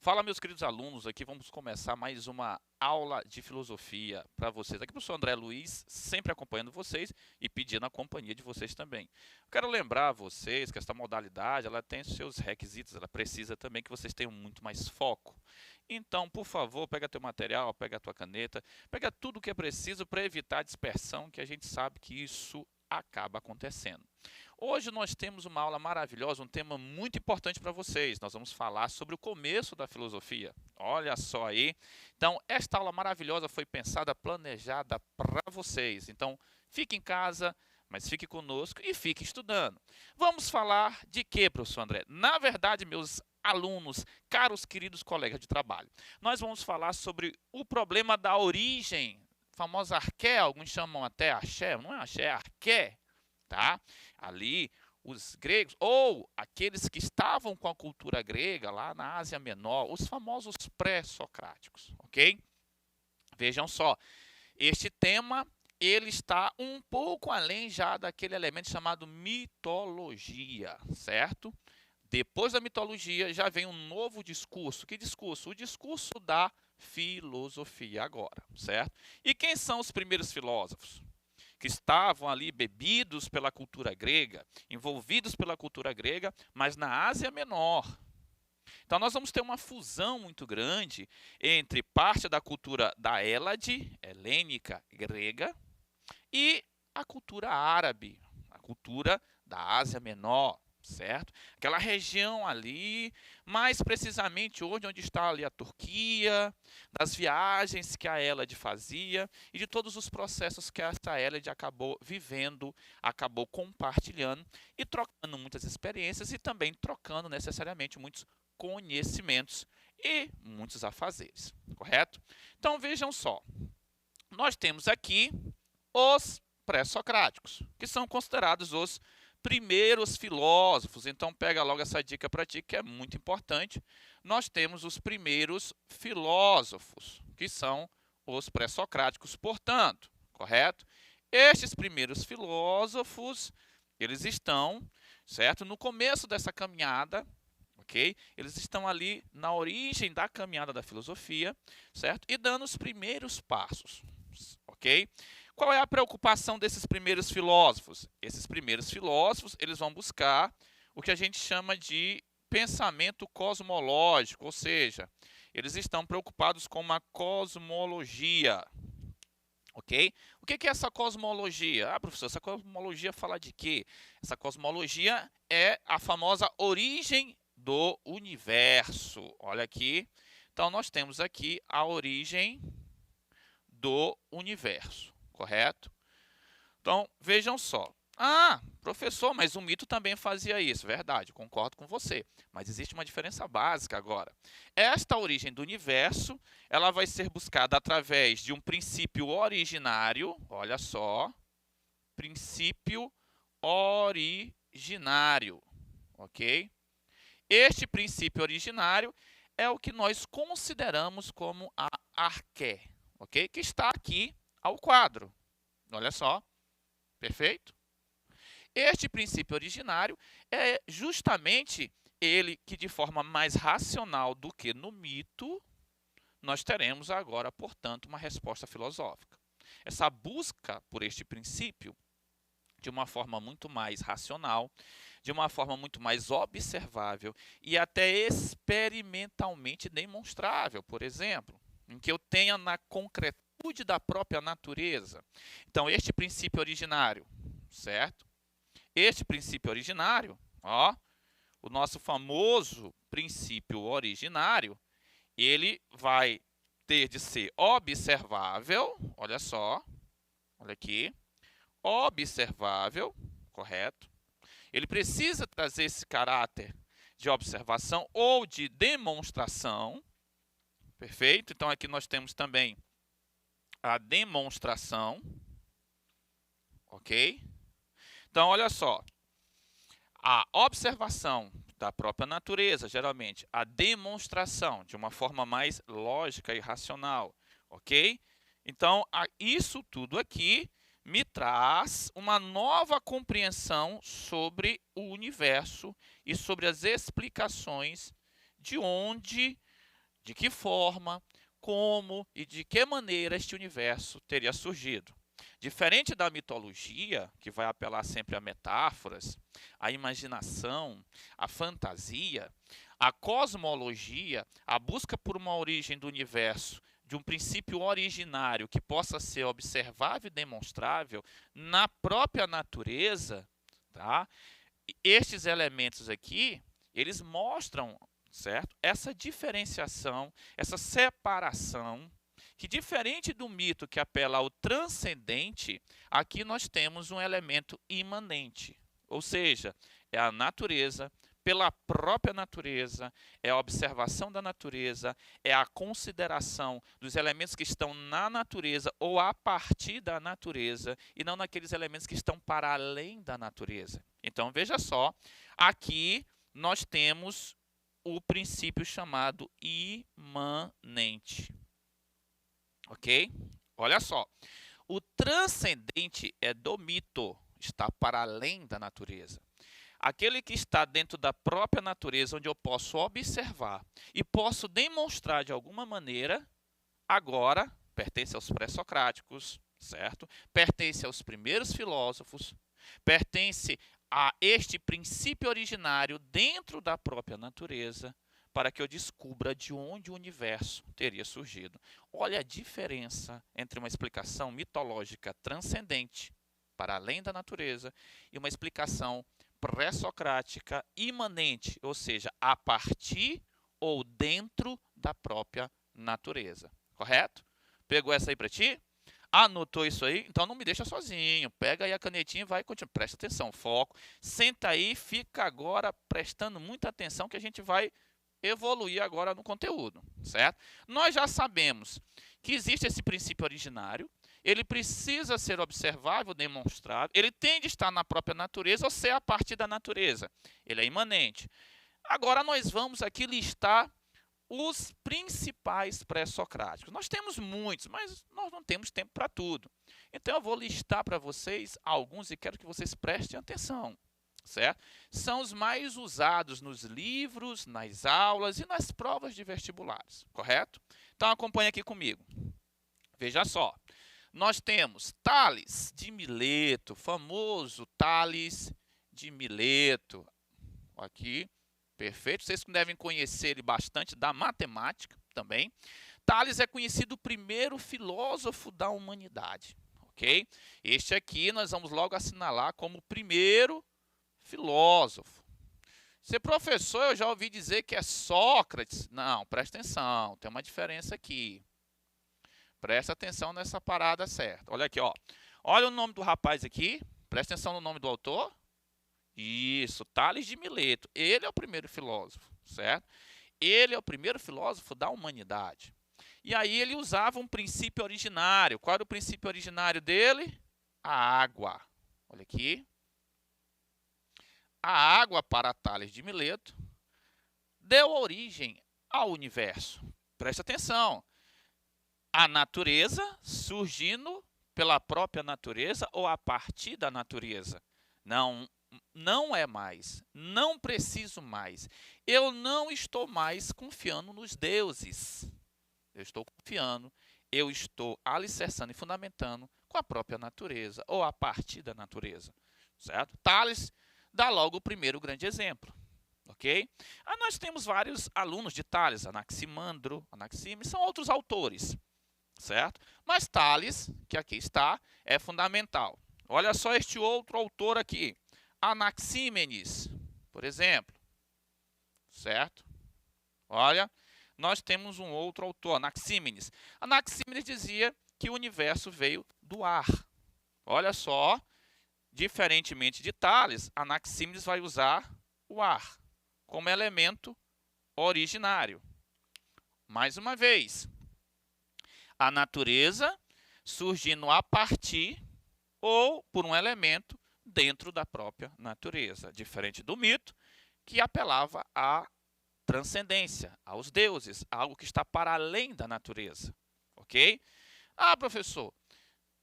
Fala, meus queridos alunos, aqui vamos começar mais uma aula de filosofia para vocês. Aqui o professor André Luiz, sempre acompanhando vocês e pedindo a companhia de vocês também. Quero lembrar a vocês que esta modalidade ela tem seus requisitos, ela precisa também que vocês tenham muito mais foco. Então, por favor, pega teu material, pega a tua caneta, pega tudo o que é preciso para evitar a dispersão, que a gente sabe que isso acaba acontecendo. Hoje nós temos uma aula maravilhosa, um tema muito importante para vocês. Nós vamos falar sobre o começo da filosofia. Olha só aí. Então, esta aula maravilhosa foi pensada, planejada para vocês. Então, fique em casa, mas fique conosco e fique estudando. Vamos falar de quê, professor André? Na verdade, meus alunos, caros queridos colegas de trabalho, nós vamos falar sobre o problema da origem, famosa arqué, alguns chamam até axé, não é axé, é arqué. Tá? Ali, os gregos, ou aqueles que estavam com a cultura grega lá na Ásia Menor, os famosos pré-socráticos, ok? Vejam só, este tema, ele está um pouco além já daquele elemento chamado mitologia, certo? Depois da mitologia já vem um novo discurso. Que discurso? O discurso da filosofia agora, certo? E quem são os primeiros filósofos? Que estavam ali bebidos pela cultura grega, envolvidos pela cultura grega, mas na Ásia Menor. Então, nós vamos ter uma fusão muito grande entre parte da cultura da Hélade, helênica, grega, e a cultura árabe, a cultura da Ásia Menor, certo? Aquela região ali, mais precisamente hoje onde está ali a Turquia, das viagens que a Hélade fazia e de todos os processos que essa Hélade acabou vivendo, acabou compartilhando e trocando muitas experiências e também trocando necessariamente muitos conhecimentos e muitos afazeres, correto? Então vejam só, nós temos aqui os pré-socráticos, que são considerados os primeiros filósofos. Então pega logo essa dica para ti que é muito importante. Nós temos os primeiros filósofos, que são os pré-socráticos, portanto, correto? Estes primeiros filósofos, eles estão, certo, no começo dessa caminhada, ok? Eles estão ali na origem da caminhada da filosofia, certo? E dando os primeiros passos, ok? Qual é a preocupação desses primeiros filósofos? Esses primeiros filósofos, eles vão buscar o que a gente chama de pensamento cosmológico, ou seja, eles estão preocupados com uma cosmologia, ok? O que é essa cosmologia? Ah, professor, essa cosmologia fala de quê? Essa cosmologia é a famosa origem do universo. Olha aqui. Então, nós temos aqui a origem do universo. Correto? Então, vejam só. Ah, professor, mas o mito também fazia isso. Verdade, concordo com você. Mas existe uma diferença básica agora. Esta origem do universo, ela vai ser buscada através de um princípio originário. Olha só. Princípio originário. Ok? Este princípio originário é o que nós consideramos como a arqué. Ok? Que está aqui ao quadro. Olha só, perfeito? Este princípio originário é justamente ele que, de forma mais racional do que no mito, nós teremos agora, portanto, uma resposta filosófica. Essa busca por este princípio, de uma forma muito mais racional, de uma forma muito mais observável e até experimentalmente demonstrável, por exemplo, em que eu tenha na concretude da própria natureza. Então, este princípio originário, certo? Este princípio originário, ó, o nosso famoso princípio originário, ele vai ter de ser observável, olha só, olha aqui, observável, correto? Ele precisa trazer esse caráter de observação ou de demonstração, perfeito? Então, aqui nós temos também a demonstração, ok? Então, olha só, a observação da própria natureza, geralmente, a demonstração de uma forma mais lógica e racional, ok? Então, isso tudo aqui me traz uma nova compreensão sobre o universo e sobre as explicações de onde, de que forma, como e de que maneira este universo teria surgido. Diferente da mitologia, que vai apelar sempre a metáforas, a imaginação, a fantasia, a cosmologia, a busca por uma origem do universo, de um princípio originário que possa ser observável e demonstrável na própria natureza, tá? Estes elementos aqui, eles mostram, certo? Essa diferenciação, essa separação, que diferente do mito que apela ao transcendente, aqui nós temos um elemento imanente, ou seja, é a natureza, pela própria natureza, é a observação da natureza, é a consideração dos elementos que estão na natureza ou a partir da natureza, e não naqueles elementos que estão para além da natureza. Então, veja só, aqui nós temos o princípio chamado imanente. Ok? Olha só, o transcendente é do mito, está para além da natureza. Aquele que está dentro da própria natureza, onde eu posso observar e posso demonstrar de alguma maneira, agora pertence aos pré-socráticos, certo? Pertence aos primeiros filósofos, pertence a este princípio originário dentro da própria natureza, para que eu descubra de onde o universo teria surgido. Olha a diferença entre uma explicação mitológica transcendente, para além da natureza, e uma explicação pré-socrática imanente, ou seja, a partir ou dentro da própria natureza. Correto? Pegou essa aí para ti? Anotou isso aí? Então não me deixa sozinho. Pega aí a canetinha e vai continuar. Presta atenção, foco. Senta aí, fica agora prestando muita atenção que a gente vai evoluir agora no conteúdo, certo? Nós já sabemos que existe esse princípio originário, ele precisa ser observável, demonstrável, ele tem de estar na própria natureza ou ser a partir da natureza. Ele é imanente. Agora nós vamos aqui listar os principais pré-socráticos. Nós temos muitos, mas nós não temos tempo para tudo. Então eu vou listar para vocês alguns e quero que vocês prestem atenção, certo? São os mais usados nos livros, nas aulas e nas provas de vestibulares, correto? Então acompanhe aqui comigo. Veja só. Nós temos Tales de Mileto, famoso Tales de Mileto. Aqui, perfeito. Vocês devem conhecer ele bastante da matemática também. Tales é conhecido o primeiro filósofo da humanidade, ok? Este aqui nós vamos logo assinalar como o primeiro filósofo. Ser professor, eu já ouvi dizer que é Sócrates. Não, presta atenção, tem uma diferença aqui. Presta atenção nessa parada certa. Olha aqui, ó. Olha o nome do rapaz aqui. Presta atenção no nome do autor. Isso, Tales de Mileto. Ele é o primeiro filósofo, certo? Ele é o primeiro filósofo da humanidade. E aí ele usava um princípio originário. Qual era o princípio originário dele? A água. Olha aqui. A água, para Tales de Mileto, deu origem ao universo. Presta atenção. A natureza surgindo pela própria natureza ou a partir da natureza. Não é mais. Não preciso mais. Eu não estou mais confiando nos deuses. Eu estou confiando, eu estou alicerçando e fundamentando com a própria natureza ou a partir da natureza. Certo? Tales dá logo o primeiro grande exemplo. Ok? Aí nós temos vários alunos de Tales, Anaximandro, Anaxímenes, são outros autores. Certo? Mas Tales, que aqui está, é fundamental. Olha só este outro autor aqui, Anaxímenes, por exemplo. Certo? Olha, nós temos um outro autor, Anaxímenes. Anaxímenes dizia que o universo veio do ar. Olha só, diferentemente de Tales, Anaxímenes vai usar o ar como elemento originário. Mais uma vez, a natureza surgindo a partir ou por um elemento dentro da própria natureza, diferente do mito, que apelava à transcendência, aos deuses, algo que está para além da natureza, ok? Ah, professor,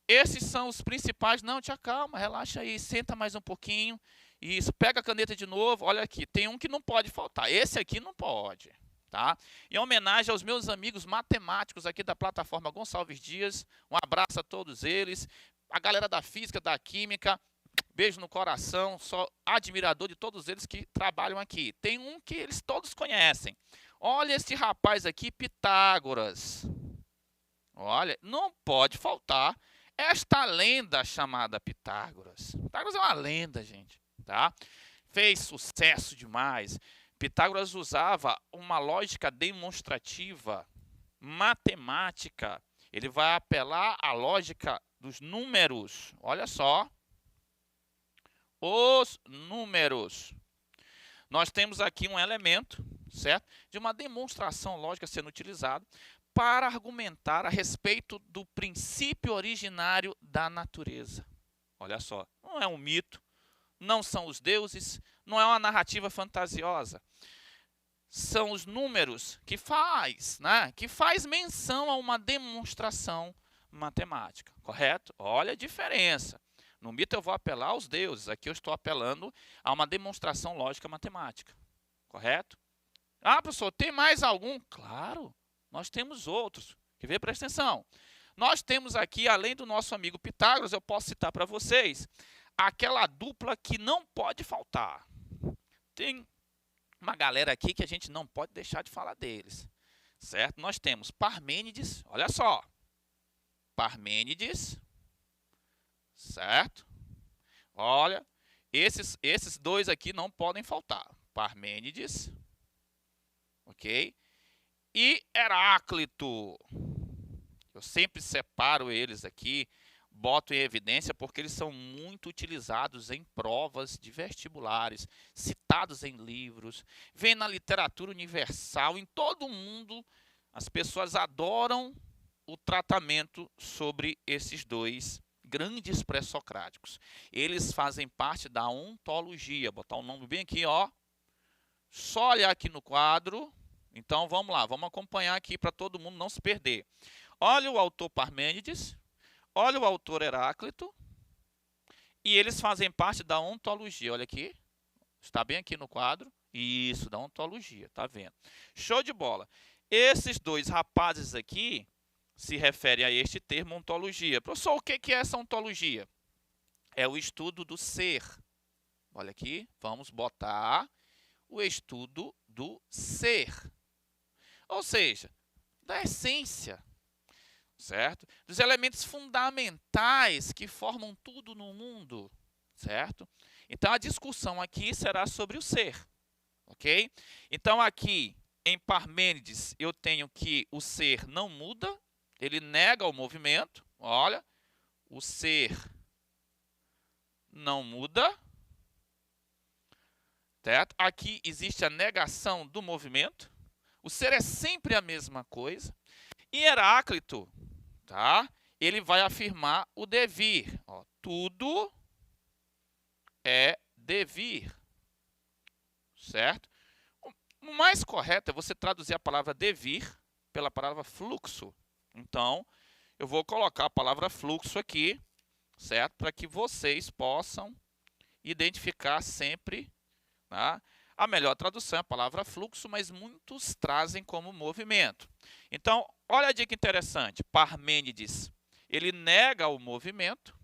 esses são os principais. Não, te acalma, relaxa aí, senta mais um pouquinho. Isso, pega a caneta de novo. Olha aqui, tem um que não pode faltar. Esse aqui não pode, tá? Em homenagem aos meus amigos matemáticos aqui da plataforma Gonçalves Dias, um abraço a todos eles. A galera da física, da química, beijo no coração, sou admirador de todos eles que trabalham aqui. Tem um que eles todos conhecem. Olha este rapaz aqui, Pitágoras. Olha, não pode faltar esta lenda chamada Pitágoras. Pitágoras é uma lenda, gente, tá? Fez sucesso demais. Pitágoras usava uma lógica demonstrativa, matemática. Ele vai apelar à lógica dos números. Olha só. Os números. Nós temos aqui um elemento, certo? De uma demonstração lógica sendo utilizado para argumentar a respeito do princípio originário da natureza. Olha só, não é um mito, não são os deuses, não é uma narrativa fantasiosa. São os números que faz menção a uma demonstração matemática, correto? Olha a diferença. No mito eu vou apelar aos deuses, aqui eu estou apelando a uma demonstração lógica matemática, correto? Ah, professor, tem mais algum? Claro, nós temos outros. Quer ver? Presta atenção. Nós temos aqui, além do nosso amigo Pitágoras, eu posso citar para vocês, aquela dupla que não pode faltar. Tem uma galera aqui que a gente não pode deixar de falar deles, certo? Nós temos Parmênides, olha só, Parmênides, certo? Olha, esses dois aqui não podem faltar, Parmênides, ok? E Heráclito, eu sempre separo eles aqui, boto em evidência porque eles são muito utilizados em provas de vestibulares, citados em livros, vem na literatura universal, em todo o mundo, as pessoas adoram o tratamento sobre esses dois grandes pré-socráticos. Eles fazem parte da ontologia, botar o nome bem aqui, ó. Só olhar aqui no quadro. Então vamos lá, vamos acompanhar aqui para todo mundo não se perder. Olha o autor Parmênides, olha o autor Heráclito, e eles fazem parte da ontologia. Olha aqui, está bem aqui no quadro. Isso, da ontologia, tá vendo? Show de bola. Esses dois rapazes aqui se referem a este termo ontologia. Professor, o que é essa ontologia? É o estudo do ser. Olha aqui, vamos botar o estudo do ser. Ou seja, da essência, certo? Dos elementos fundamentais que formam tudo no mundo, certo? Então, a discussão aqui será sobre o ser, ok? Então, aqui, em Parmênides, eu tenho que o ser não muda, ele nega o movimento, olha, o ser não muda, certo? Aqui existe a negação do movimento, o ser é sempre a mesma coisa. E Heráclito, tá? Ele vai afirmar o devir. Ó, tudo é devir, certo? O mais correto é você traduzir a palavra devir pela palavra fluxo. Então, eu vou colocar a palavra fluxo aqui, certo? Para que vocês possam identificar sempre, tá? A melhor tradução é a palavra fluxo, mas muitos trazem como movimento. Então, olha a dica interessante. Parmênides, ele nega o movimento.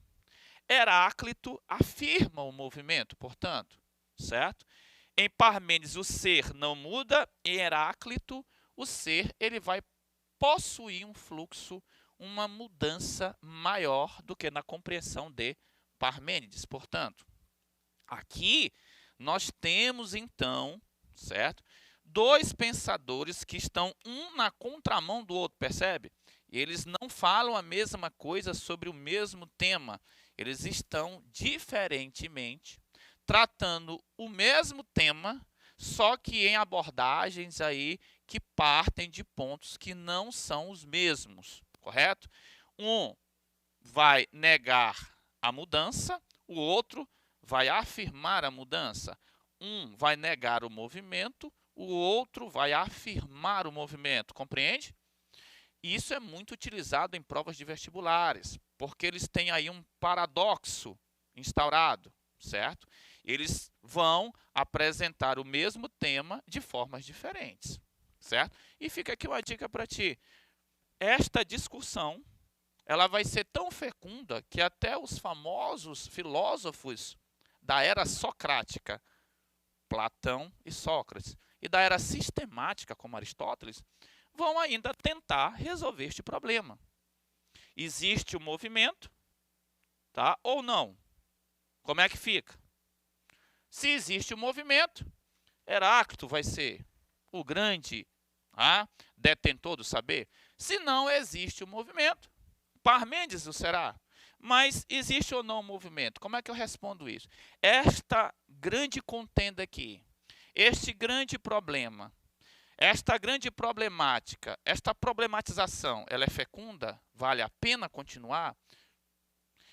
Heráclito afirma o movimento, portanto, certo? Em Parmênides, o ser não muda. Em Heráclito, o ser ele vai possuir um fluxo, uma mudança maior do que na compreensão de Parmênides. Portanto, aqui nós temos, então, certo? Dois pensadores que estão um na contramão do outro, percebe? Eles não falam a mesma coisa sobre o mesmo tema. Eles estão diferentemente tratando o mesmo tema, só que em abordagens aí que partem de pontos que não são os mesmos, correto? Um vai negar a mudança, o outro vai afirmar a mudança. Um vai negar o movimento, o outro vai afirmar o movimento. Compreende? E isso é muito utilizado em provas de vestibulares, porque eles têm aí um paradoxo instaurado, certo? Eles vão apresentar o mesmo tema de formas diferentes, certo? E fica aqui uma dica para ti. Esta discussão, ela vai ser tão fecunda que até os famosos filósofos da era socrática, Platão e Sócrates, e da era sistemática, como Aristóteles, vão ainda tentar resolver este problema. Existe o movimento, tá? Ou não? Como é que fica? Se existe o movimento, Heráclito vai ser o grande detentor do saber. Se não existe o movimento, Parmênides o será. Mas existe ou não o movimento? Como é que eu respondo isso? Esta grande contenda aqui, este grande problema, esta grande problemática, esta problematização, ela é fecunda? Vale a pena continuar?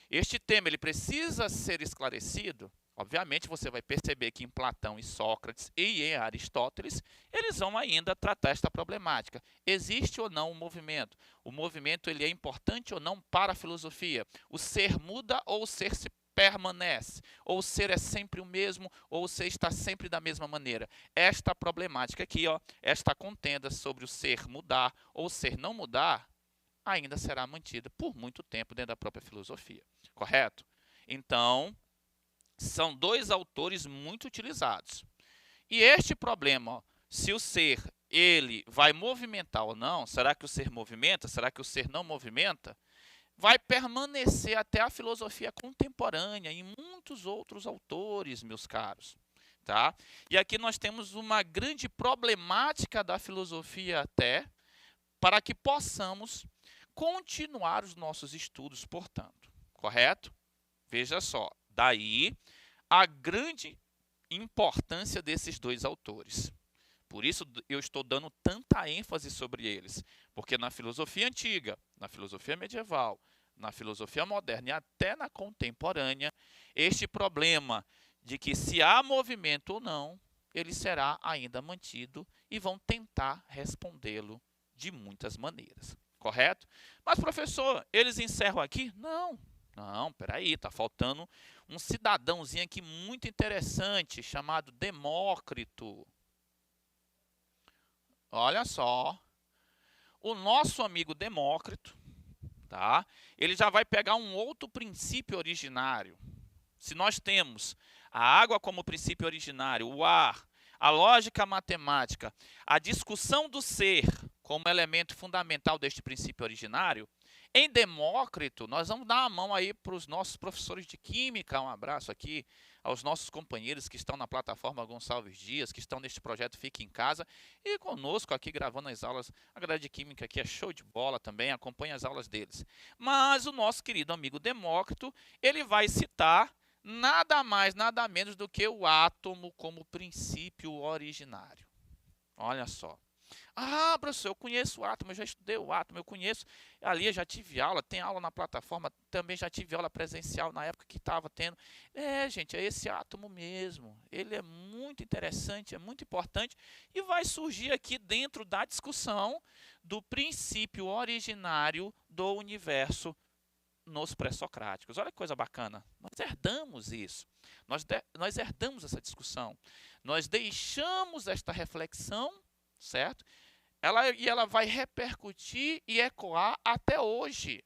Este tema ele precisa ser esclarecido? Obviamente, você vai perceber que em Platão e Sócrates e em Aristóteles, eles vão ainda tratar esta problemática. Existe ou não o movimento? O movimento ele é importante ou não para a filosofia? O ser muda ou o ser se permanece? Ou o ser é sempre o mesmo ou o ser está sempre da mesma maneira? Esta problemática aqui, esta contenda sobre o ser mudar ou o ser não mudar, ainda será mantida por muito tempo dentro da própria filosofia. Correto? Então, são dois autores muito utilizados. E este problema, se o ser ele vai movimentar ou não, será que o ser movimenta, será que o ser não movimenta, vai permanecer até a filosofia contemporânea e muitos outros autores, meus caros. Tá? E aqui nós temos uma grande problemática da filosofia até, para que possamos continuar os nossos estudos, portanto. Correto? Veja só, daí a grande importância desses dois autores. Por isso eu estou dando tanta ênfase sobre eles, porque na filosofia antiga, na filosofia medieval, na filosofia moderna e até na contemporânea, este problema de que se há movimento ou não, ele será ainda mantido e vão tentar respondê-lo de muitas maneiras. Correto? Mas, professor, eles encerram aqui? Não, peraí, está faltando um cidadãozinho aqui muito interessante, chamado Demócrito. Olha só, o nosso amigo Demócrito, tá? Ele já vai pegar um outro princípio originário. Se nós temos a água como princípio originário, o ar, a lógica matemática, a discussão do ser como elemento fundamental deste princípio originário, em Demócrito, nós vamos dar a mão aí para os nossos professores de química, um abraço aqui aos nossos companheiros que estão na plataforma Gonçalves Dias, que estão neste projeto Fique em Casa, e conosco aqui gravando as aulas. A grade de química aqui é show de bola também, acompanha as aulas deles. Mas o nosso querido amigo Demócrito, ele vai citar nada mais, nada menos do que o átomo como princípio originário. Olha só. Ah, professor, eu conheço o átomo, eu já estudei o átomo, eu conheço. Ali eu já tive aula, tem aula na plataforma, também já tive aula presencial na época que estava tendo. Gente, é esse átomo mesmo. Ele é muito interessante, é muito importante e vai surgir aqui dentro da discussão do princípio originário do universo nos pré-socráticos. Olha que coisa bacana. Nós herdamos isso. Nós herdamos essa discussão. Nós deixamos esta reflexão, certo? Ela vai repercutir e ecoar até hoje.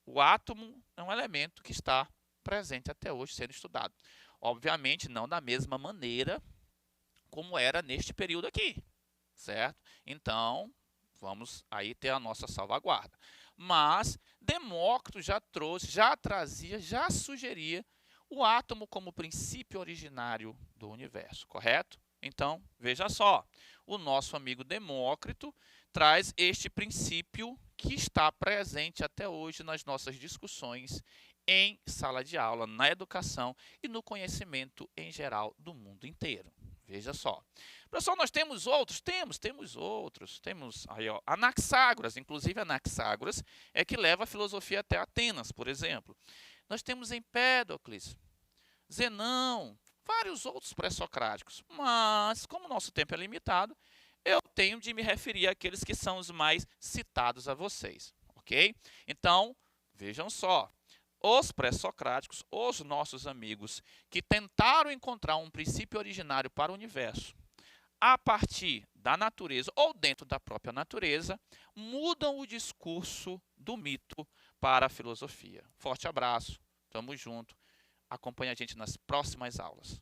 O átomo é um elemento que está presente até hoje, sendo estudado. Obviamente, não da mesma maneira como era neste período aqui, certo? Então, vamos aí ter a nossa salvaguarda. Mas Demócrito já trouxe, já trazia, já sugeria o átomo como princípio originário do universo, correto? Então, veja só, o nosso amigo Demócrito traz este princípio que está presente até hoje nas nossas discussões em sala de aula, na educação e no conhecimento em geral do mundo inteiro. Veja só. Pessoal, nós temos outros? Temos outros. Temos aí, Anaxágoras, inclusive Anaxágoras é que leva a filosofia até Atenas, por exemplo. Nós temos Empédocles, Zenão, vários outros pré-socráticos. Mas, como o nosso tempo é limitado, eu tenho de me referir àqueles que são os mais citados a vocês, ok? Então, vejam só, os pré-socráticos, os nossos amigos que tentaram encontrar um princípio originário para o universo, a partir da natureza ou dentro da própria natureza, mudam o discurso do mito para a filosofia. Forte abraço, tamo junto, acompanhe a gente nas próximas aulas.